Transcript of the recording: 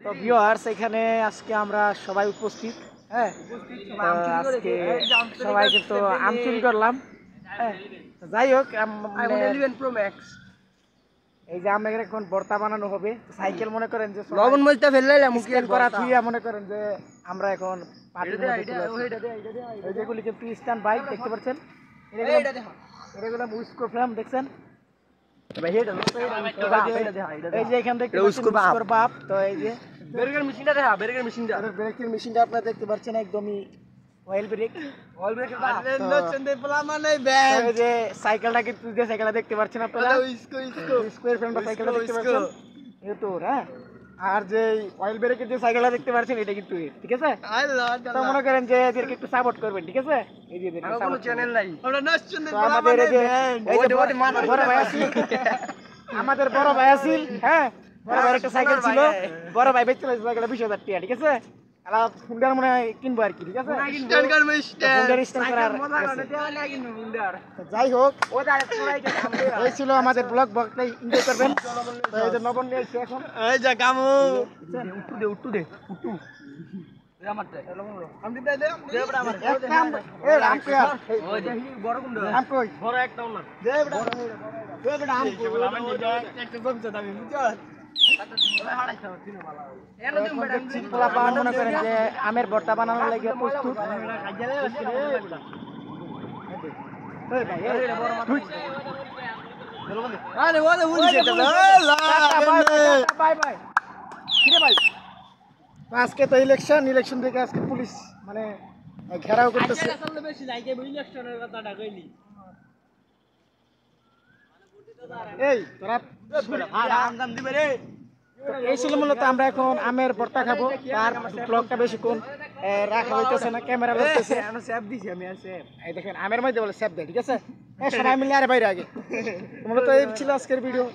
তো ভিউয়ার্স, এখানে আজকে আমরা সবাই উপস্থিত। হ্যাঁ, আজকে সবাই কিন্তু আম চুরি করলাম। হ্যাঁ, যাই হোক, এই যে আমরা এখন ভর্তা বানানো হবে। সাইকেল মনে করেন যে লবণ মরিচটা ফেললাম স্ক্যান করা থুইয়া মনে করেন যে আমরা এখন যেগুলি কিন্তু স্ট্যান্ড বাইক দেখতে পাচ্ছেন, এগুলো উস্কো ফ্রেম দেখছেন। এই যে এখান থেকে উস্কোর বাপ। তো এই যে ব্রেকের মেশিনটা দেখা, ব্রেকের মেশিনটা ব্রেকের মেশিনটা আপনারা দেখতে পাচ্ছেন, একদমই অয়েল ব্রেক। এই যে সাইকেলটা কিন্তু, যে সাইকেলটা দেখতে পাচ্ছেন আপনারা, স্কোয়ার ফ্রেমটা সাইকেলটা দেখতে পাচ্ছেন, এই তো। হ্যাঁ, আর যে অয়েল ব্রেকের যে সাইকেলটা দেখতে পাচ্ছেন, এটা কিন্তু ঠিক আছে। তো মনে করেন যে এদেরকে একটু সাপোর্ট করবেন, ঠিক আছে। এই যে কোনো চ্যানেল নাই, আমাদের এই যে বড় ভাই আছিল, আমাদের বড় ভাই আছিল। হ্যাঁ, বড় ভাইয়ের একটা সাইকেল ছিল, বড় ভাই বেচছিল সাইকেলটা 20,000 টাকা, ঠিক আছে। হুন্ডার মনে হয় কিনবো আর কি, ঠিক আছে। যাই হোক, এই ছিল আমাদের ব্লগ। ব্লগটা এনজয় করবেন। নবন নিয়ে এসেছি এখন। এই যে কামু উঠু দে মনে করেন যে আমের ভর্তা বানানোর লাগে প্রস্তুত। আজকে তো ইলেকশন থেকে আজকে পুলিশ মানে ঘেরাও করতেছে। এই তোরা এই ছিল মূলত। আমরা এখন আমের ভর্তা খাবো। তার ব্লগটা বেশিক্ষণ রাখা হইতেছে না, ক্যামেরা লাগতেছে। এই দেখেন, আমের মধ্যে বলে স্যাপ দেয়, ঠিক আছে। সবাই মিলে আরে বাইরে আগে। মূলত এই ছিল আজকের ভিডিও।